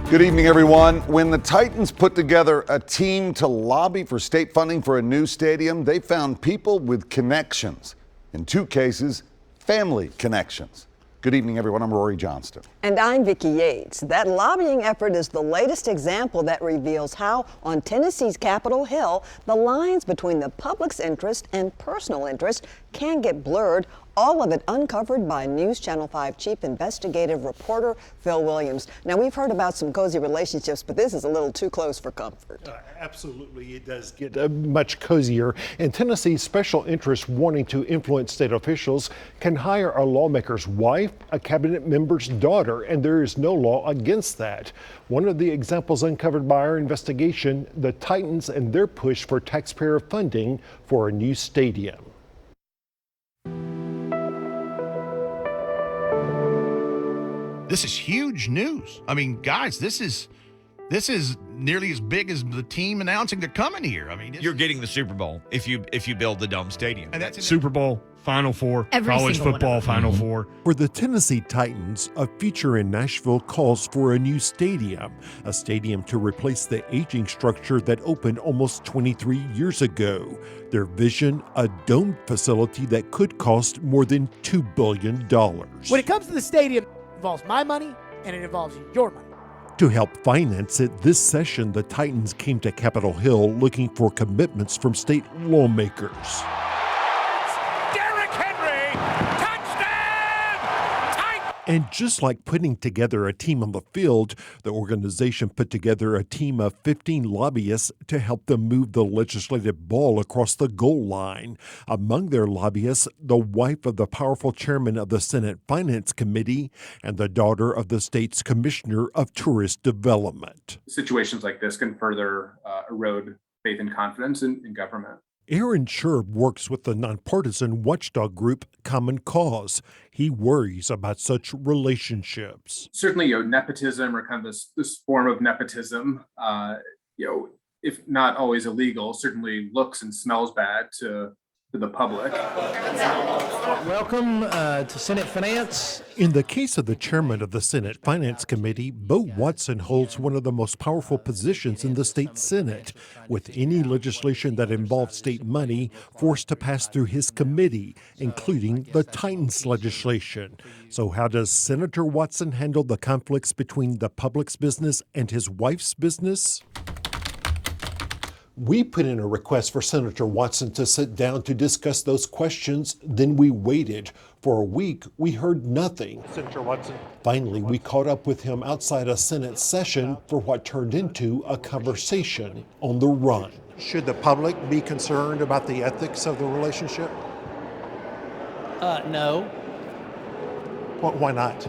Good evening, everyone. When the Titans put together a team to lobby for state funding for a new stadium, they found people with connections. In two cases, family connections. Good evening, everyone. I'm Rory Johnston. And I'm Vicki Yates. That lobbying effort is the latest example that reveals how, on Tennessee's Capitol Hill, the lines between the public's interest and personal interest can get blurred. All of it uncovered by News Channel 5 Chief Investigative Reporter Phil Williams. Now, we've heard about some cozy relationships, but this is a little too close for comfort. Absolutely, it does get much cozier. And Tennessee's special interests wanting to influence state officials can hire a lawmaker's wife, a cabinet member's daughter, and there is no law against that. One of the examples uncovered by our investigation, the Titans and their push for taxpayer funding for a new stadium. This is huge news. I mean, guys, this is nearly as big as the team announcing they're coming here. I mean, you're getting the Super Bowl if you build the Dome Stadium. And that's Super Bowl, Final Four, college football, Final Four. For the Tennessee Titans, a feature in Nashville calls for a new stadium, a stadium to replace the aging structure that opened almost 23 years ago. Their vision, a domed facility that could cost more than $2 billion. When it comes to the stadium, it involves my money and it involves your money. To help finance it, this session, the Titans came to Capitol Hill looking for commitments from state lawmakers. And just like putting together a team on the field, the organization put together a team of 15 lobbyists to help them move the legislative ball across the goal line. Among their lobbyists, the wife of the powerful chairman of the Senate Finance Committee and the daughter of the state's commissioner of tourist development. Situations like this can further erode faith and confidence in government. Aaron Sherb works with the nonpartisan watchdog group Common Cause. He worries about such relationships. Certainly, nepotism or kind of this form of nepotism, if not always illegal, certainly looks and smells bad to the public. Welcome to Senate Finance. In the case of the chairman of the Senate Finance Committee, Bo Watson holds one of the most powerful positions in the state Senate, with any legislation that involves state money forced to pass through his committee, including the Titans legislation. So how does Senator Watson handle the conflicts between the public's business and his wife's business? We put in a request for Senator Watson to sit down to discuss those questions. Then we waited. For a week, we heard nothing. Senator Watson. Finally, we caught up with him outside a Senate session for what turned into a conversation on the run. Should the public be concerned about the ethics of the relationship? No. Why not?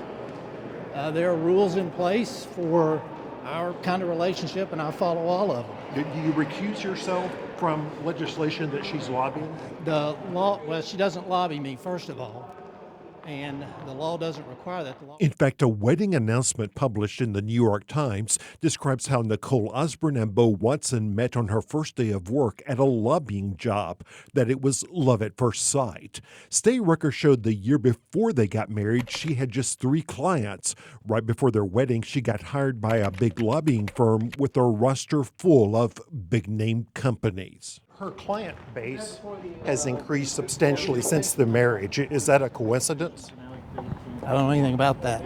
There are rules in place for our kind of relationship, and I follow all of them. Do you recuse yourself from legislation that she's lobbying? The law, well, she doesn't lobby me, first of all, and the law doesn't require that. In fact, a wedding announcement published in the New York Times describes how Nicole Osborne and Bo Watson met on her first day of work at a lobbying job, that it was love at first sight. State records showed the year before they got married, she had just 3 clients. Right before their wedding, she got hired by a big lobbying firm with a roster full of big-name companies. Her client base has increased substantially since the marriage. Is that a coincidence? I don't know anything about that.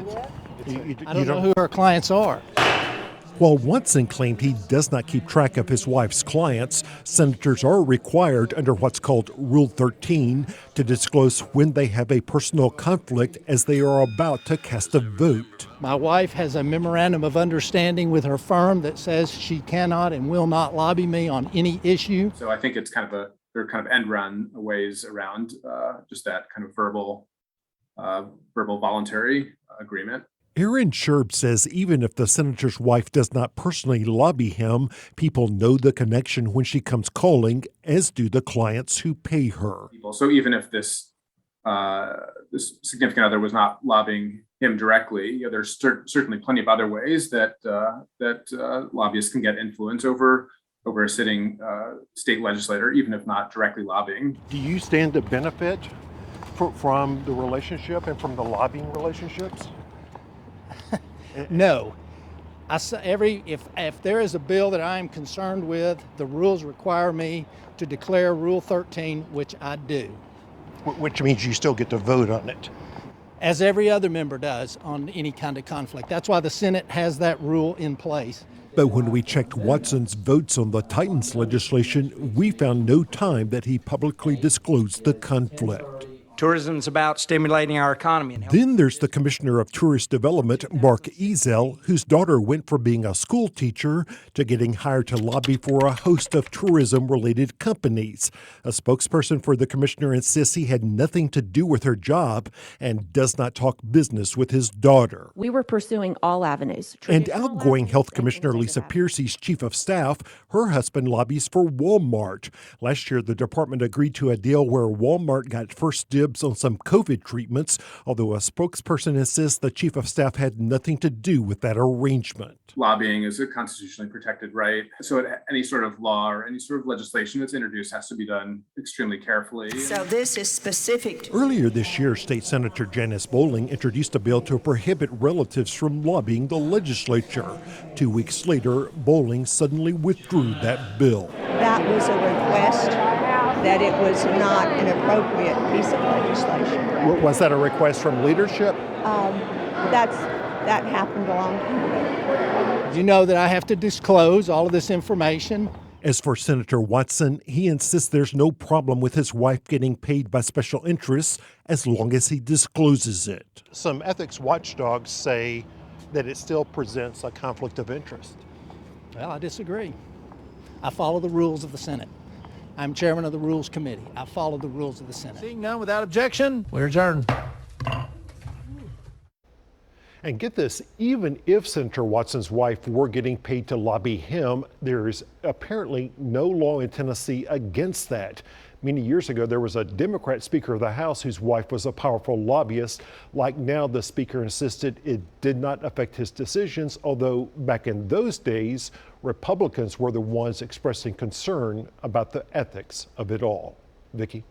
I don't know who her clients are. While Watson claimed he does not keep track of his wife's clients, senators are required under what's called Rule 13 to disclose when they have a personal conflict as they are about to cast a vote. My wife has a memorandum of understanding with her firm that says she cannot and will not lobby me on any issue. So I think it's they're kind of end run ways around just that kind of verbal voluntary agreement. Aaron Sherb says even if the senator's wife does not personally lobby him, people know the connection when she comes calling, as do the clients who pay her. So even if this significant other was not lobbying him directly, there's certainly plenty of other ways that lobbyists can get influence over a sitting state legislator, even if not directly lobbying. Do you stand to benefit from the relationship and from the lobbying relationships? No. If there is a bill that I am concerned with, the rules require me to declare Rule 13, which I do, Which means you still get to vote on it. as every other member does on any kind of conflict. That's why the Senate has that rule in place. But when we checked Watson's votes on the Titans legislation, we found no time that he publicly disclosed the conflict. Tourism's about stimulating our economy. Then there's the Commissioner of Tourist Development, Mark Ezel, whose daughter went from being a school teacher to getting hired to lobby for a host of tourism-related companies. A spokesperson for the commissioner insists he had nothing to do with her job and does not talk business with his daughter. We were pursuing all avenues. And outgoing Health Commissioner Lisa Piercy's chief of staff, her husband lobbies for Walmart. Last year, the department agreed to a deal where Walmart got first dibs on some COVID treatments, although a spokesperson insists the chief of staff had nothing to do with that arrangement. Lobbying is a constitutionally protected right. So any sort of law or any sort of legislation that's introduced has to be done extremely carefully. So this is specific to Earlier this year, State Senator Janice Bowling introduced a bill to prohibit relatives from lobbying the legislature. 2 weeks later, Bowling suddenly withdrew that bill. That was a request that it was not an appropriate piece of legislation. Was that a request from leadership? That happened a long time ago. You know that I have to disclose all of this information. As for Senator Watson, he insists there's no problem with his wife getting paid by special interests as long as he discloses it. Some ethics watchdogs say that it still presents a conflict of interest. Well, I disagree. I follow the rules of the Senate. I'm chairman of the Rules Committee. I follow the rules of the Senate. Seeing none, without objection, we're adjourned. And get this, even if Senator Watson's wife were getting paid to lobby him, there's apparently no law in Tennessee against that. Many years ago, there was a Democrat Speaker of the House whose wife was a powerful lobbyist. Like now, the Speaker insisted it did not affect his decisions, although back in those days, Republicans were the ones expressing concern about the ethics of it all. Vicki?